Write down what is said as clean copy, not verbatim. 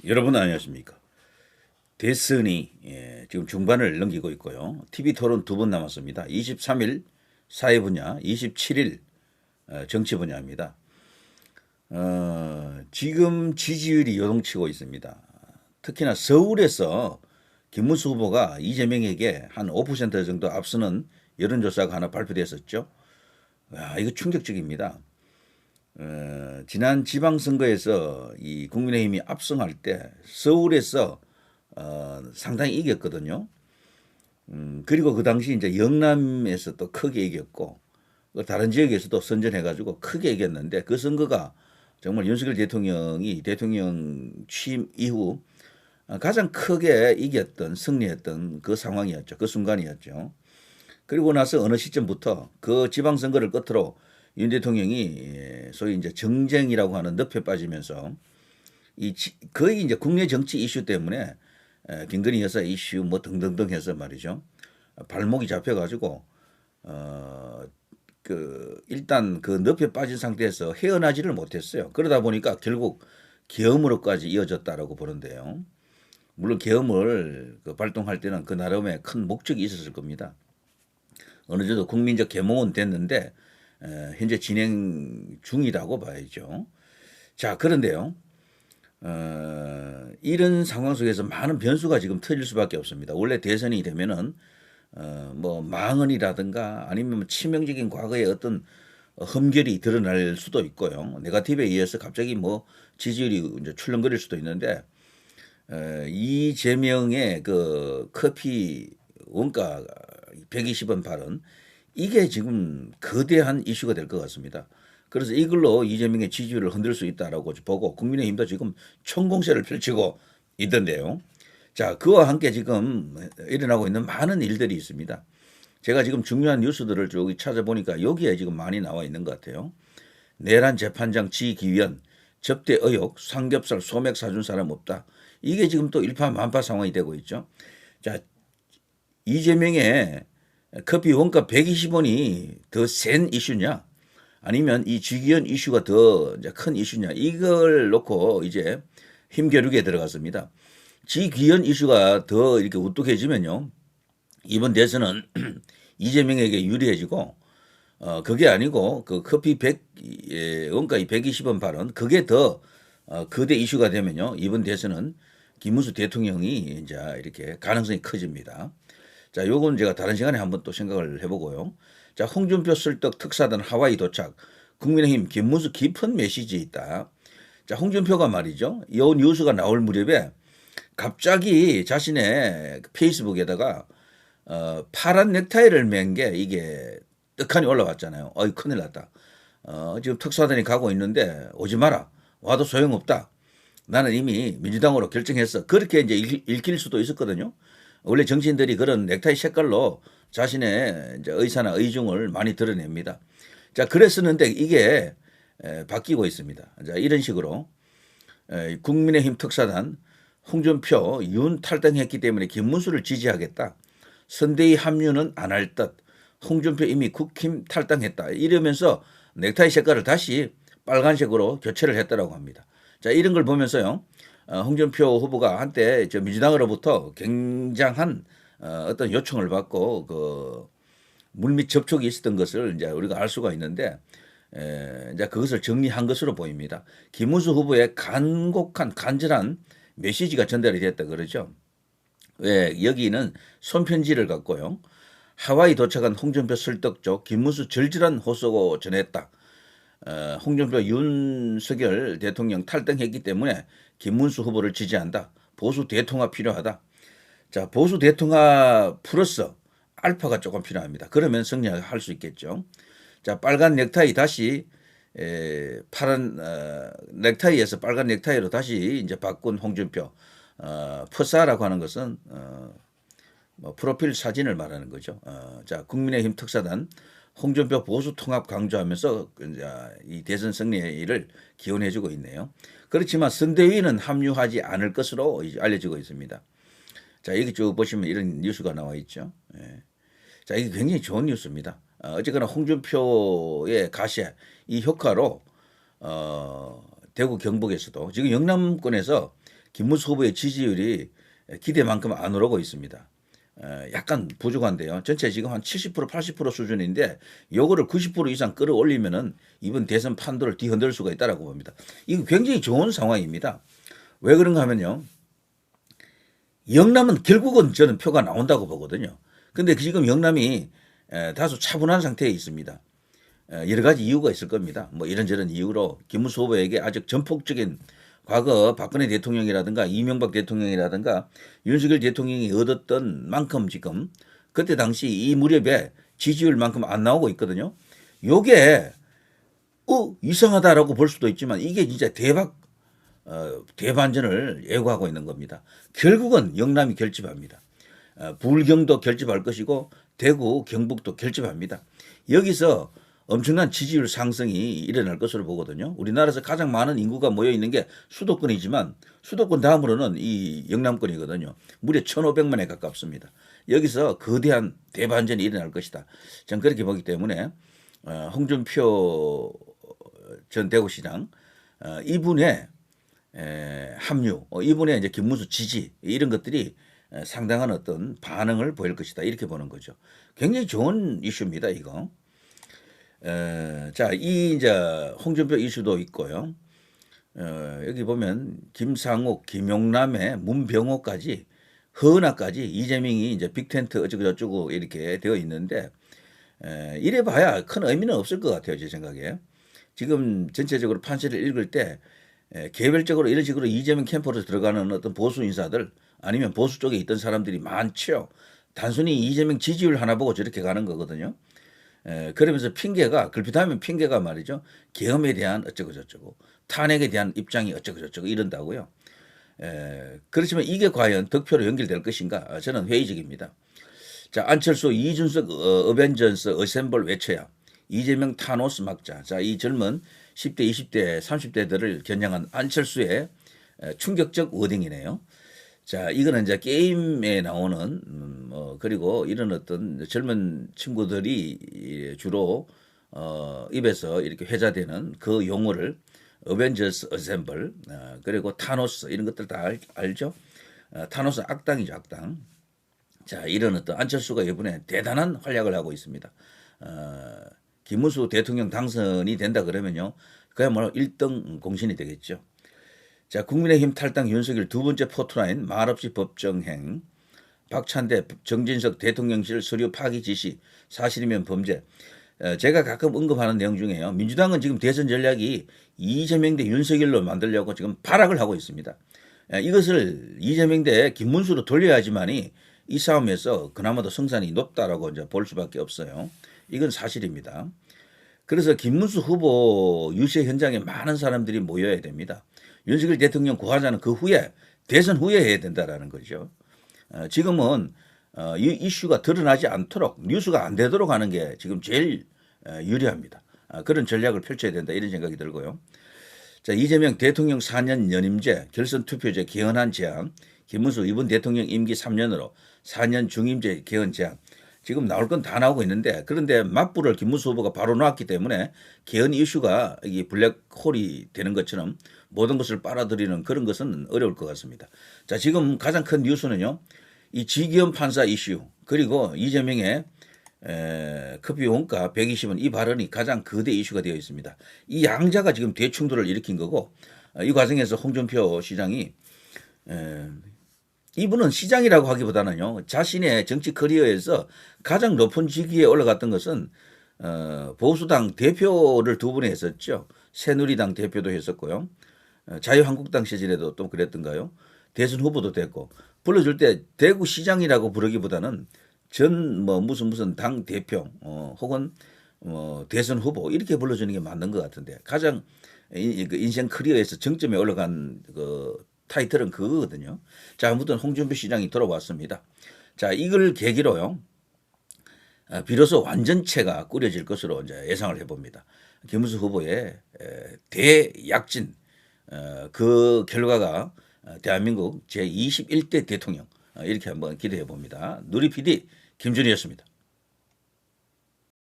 여러분 안녕하십니까? 대선이 지금 중반을 넘기고 있고요. TV 토론 두 번 남았습니다. 23일 사회 분야, 27일 정치 분야입니다. 지금 지지율이 요동치고 있습니다. 특히나 서울에서 김문수 후보가 이재명에게 한 5% 정도 앞서는 여론조사가 하나 발표됐었죠. 야, 이거 충격적입니다. 지난 지방선거에서 이 국민의힘이 압승할 때 서울에서 상당히 이겼거든요. 그리고 그 당시 이제 영남에서 또 크게 이겼고 다른 지역에서도 선전해가지고 크게 이겼는데 그 선거가 정말 윤석열 대통령이 대통령 취임 이후 가장 크게 이겼던 승리했던 그 상황이었죠. 그 순간이었죠. 그리고 나서 어느 시점부터 그 지방선거를 끝으로 윤 대통령이 소위 이제 정쟁이라고 하는 늪에 빠지면서 거의 이제 국내 정치 이슈 때문에 김건희 여사 이슈 뭐 등등등 해서 말이죠. 발목이 잡혀가지고 일단 그 늪에 빠진 상태에서 헤어나지를 못했어요. 그러다 보니까 결국 계엄으로까지 이어졌다라고 보는데요. 물론 계엄을 발동할 때는 그 나름의 큰 목적이 있었을 겁니다. 어느 정도 국민적 계몽은 됐는데 현재 진행 중이라고 봐야죠. 자, 그런데요. 이런 상황 속에서 많은 변수가 지금 터질 수밖에 없습니다. 원래 대선이 되면은 뭐 망언이라든가 아니면 뭐 치명적인 과거의 어떤 흠결이 드러날 수도 있고요. 네거티브에 의해서 갑자기 뭐 지지율이 이제 출렁거릴 수도 있는데 이재명의 그 커피 원가 120원 발언 이게 지금 거대한 이슈가 될 것 같습니다. 그래서 이걸로 이재명의 지지율을 흔들 수 있다라고 보고 국민의힘도 지금 총공세를 펼치고 있던데요. 자, 그와 함께 지금 일어나고 있는 많은 일들이 있습니다. 제가 지금 중요한 뉴스들을 쭉 찾아보니까 여기에 지금 많이 나와 있는 것 같아요. 내란 재판장 지기현 접대 의혹 삼겹살 소맥 사준 사람 없다. 이게 지금 또 일파만파 상황이 되고 있죠. 자, 이재명의 커피 원가 120원이 더 센 이슈냐? 아니면 이 지기현 이슈가 더 큰 이슈냐? 이걸 놓고 이제 힘겨루기에 들어갔습니다. 지기현 이슈가 더 이렇게 우뚝해지면요. 이번 대선은 이재명에게 유리해지고 그게 아니고 그 커피 100 원가 120원 발언 그게 더 거대 이슈가 되면요. 이번 대선은 김문수 대통령이 이제 이렇게 가능성이 커집니다. 자, 요건 제가 다른 시간에 한번 또 생각을 해보고요. 자, 홍준표 설득 특사단 하와이 도착. 국민의힘 김문수 깊은 메시지 있다. 자, 홍준표가 말이죠. 이 뉴스가 나올 무렵에 갑자기 자신의 페이스북에다가 파란 넥타이를 맨 게 이게 떡하니 올라왔잖아요. 어이 큰일 났다. 지금 특사단이 가고 있는데 오지 마라. 와도 소용없다. 나는 이미 민주당으로 결정했어. 그렇게 이제 읽힐 수도 있었거든요. 원래 정치인들이 그런 넥타이 색깔로 자신의 이제 의사나 의중을 많이 드러냅니다. 자, 그랬었는데 이게 바뀌고 있습니다. 자, 이런 식으로 국민의힘 특사단 홍준표, 윤 탈당했기 때문에 김문수를 지지하겠다. 선대위 합류는 안 할 듯. 홍준표 이미 국힘 탈당했다. 이러면서 넥타이 색깔을 다시 빨간색으로 교체를 했다라고 합니다. 자, 이런 걸 보면서요. 홍준표 후보가 한때 저 민주당으로부터 굉장한 어떤 요청을 받고 그 물밑 접촉이 있었던 것을 이제 우리가 알 수가 있는데 이제 그것을 정리한 것으로 보입니다. 김문수 후보의 간곡한 간절한 메시지가 전달이 됐다 그러죠. 왜 여기는 손편지를 갖고요. 하와이 도착한 홍준표 설득 쪽 김문수 절절한 호소고 전했다. 홍준표 윤석열 대통령 탈당했기 때문에 김문수 후보를 지지한다. 보수 대통합 필요하다. 자, 보수 대통합 플러스 알파가 조금 필요합니다. 그러면 승리할 수 있겠죠. 자, 빨간 넥타이 다시 파란 넥타이에서 빨간 넥타이로 다시 이제 바꾼 홍준표. 퍼사라고 하는 것은 뭐 프로필 사진을 말하는 거죠. 자, 국민의힘 특사단 홍준표 보수 통합 강조하면서 이제 이 대선 승리를 기원해주고 있네요. 그렇지만 선대위는 합류하지 않을 것으로 알려지고 있습니다. 자, 여기 쭉 보시면 이런 뉴스가 나와 있죠. 예. 자, 이게 굉장히 좋은 뉴스입니다. 어쨌거나 홍준표의 가세 이 효과로 대구 경북에서도 지금 영남권에서 김문수 후보의 지지율이 기대만큼 안 오르고 있습니다. 약간 부족한데요. 전체 지금 한 70% 80% 수준인데 요거를 90% 이상 끌어올리면은 이번 대선 판도를 뒤흔들 수가 있다라고 봅니다. 이거 굉장히 좋은 상황입니다. 왜 그런가 하면요. 영남은 결국은 저는 표가 나온다고 보거든요. 근데 지금 영남이 다소 차분한 상태에 있습니다. 여러 가지 이유가 있을 겁니다. 뭐 이런저런 이유로 김문수 후보에게 아주 전폭적인 과거 박근혜 대통령이라든가 이명박 대통령이라든가 윤석열 대통령이 얻었던 만큼 지금 그때 당시 이 무렵에 지지율만큼 안 나오고 있거든요. 요게 이상하다라고 볼 수도 있지만 이게 진짜 대반전을 예고하고 있는 겁니다. 결국은 영남이 결집합니다. 불경도 결집할 것이고 대구, 경북도 결집합니다. 여기서 엄청난 지지율 상승이 일어날 것으로 보거든요. 우리나라에서 가장 많은 인구가 모여 있는 게 수도권이지만 수도권 다음으로는 이 영남권이거든요. 무려 1,500만에 가깝습니다. 여기서 거대한 대반전이 일어날 것이다. 저는 그렇게 보기 때문에 홍준표 전 대구시장 이분의 합류, 이분의 이제 김문수 지지 이런 것들이 상당한 어떤 반응을 보일 것이다 이렇게 보는 거죠. 굉장히 좋은 이슈입니다 이거. 자, 이 이제 홍준표 이슈도 있고요. 여기 보면 김상욱, 김용남의 문병호까지 허은하까지 이재명이 이제 빅텐트 어쩌고저쩌고 이렇게 되어 있는데 이래봐야 큰 의미는 없을 것 같아요 제 생각에. 지금 전체적으로 판세를 읽을 때 개별적으로 이런 식으로 이재명 캠프로 들어가는 어떤 보수 인사들 아니면 보수 쪽에 있던 사람들이 많죠. 단순히 이재명 지지율 하나 보고 저렇게 가는 거거든요. 그러면서 핑계가 글피하면 핑계가 말이죠. 계엄에 대한 어쩌고저쩌고 탄핵에 대한 입장이 어쩌고저쩌고 이런다고요. 그렇지만 이게 과연 득표로 연결될 것인가 저는 회의적입니다. 자, 안철수 이준석 어벤져스 어셈블 외쳐야 이재명 타노스 막자. 자, 이 젊은 10대 20대 30대들을 겨냥한 안철수의 충격적 워딩이네요. 자, 이거는 이제 게임에 나오는 그리고 이런 어떤 젊은 친구들이 주로 입에서 이렇게 회자되는 그 용어를 어벤져스 어셈블 그리고 타노스 이런 것들 다 알죠? 타노스 악당이죠, 악당. 자, 이런 어떤 안철수가 이번에 대단한 활약을 하고 있습니다. 김문수 대통령 당선이 된다 그러면요, 그야말로 1등 공신이 되겠죠. 자, 국민의힘 탈당 윤석열 두 번째 포토라인 말없이 법정행, 박찬대 정진석 대통령실 서류 파기 지시 사실이면 범죄. 제가 가끔 언급하는 내용 중에요. 민주당은 지금 대선 전략이 이재명 대 윤석열로 만들려고 지금 발악을 하고 있습니다. 이것을 이재명 대 김문수로 돌려야지만이 이 싸움에서 그나마도 승산이 높다라고 이제 볼 수밖에 없어요. 이건 사실입니다. 그래서 김문수 후보 유세 현장에 많은 사람들이 모여야 됩니다. 윤석열 대통령 구하자는 그 후에 대선 후에 해야 된다라는 거죠. 지금은 이 이슈가 드러나지 않도록 뉴스가 안 되도록 하는 게 지금 제일 유리합니다. 그런 전략을 펼쳐야 된다 이런 생각이 들고요. 자, 이재명 대통령 4년 연임제 결선 투표제 개헌안 제안, 김문수 이번 대통령 임기 3년으로 4년 중임제 개헌 제안. 지금 나올 건 다 나오고 있는데 그런데 맞불을 김문수 후보가 바로 놓았기 때문에 개헌 이슈가 이게 블랙홀이 되는 것처럼 모든 것을 빨아들이는 그런 것은 어려울 것 같습니다. 자, 지금 가장 큰 뉴스는요. 이 지기현 판사 이슈 그리고 이재명의 커피 원가 120원 이 발언이 가장 거대 이슈가 되어 있습니다. 이 양자가 지금 대충돌을 일으킨 거고 이 과정에서 홍준표 시장이 이분은 시장이라고 하기보다는요. 자신의 정치 커리어에서 가장 높은 직위에 올라갔던 것은 보수당 대표를 두 번 했었죠. 새누리당 대표도 했었고요. 자유한국당 시절에도 또 그랬던가요. 대선 후보도 됐고 불러줄 때 대구시장이라고 부르기보다는 전 무슨 당 대표 혹은 대선 후보 이렇게 불러주는 게 맞는 것 같은데 가장 인생 커리어에서 정점에 올라간 그 타이틀은 그거거든요. 자, 아무튼 홍준표 시장이 돌아왔습니다. 자, 이걸 계기로요. 비로소 완전체가 꾸려질 것으로 이제 예상을 해봅니다. 김문수 후보의 대약진 그 결과가 대한민국 제21대 대통령 이렇게 한번 기대해 봅니다. 누리 PD 김준희였습니다.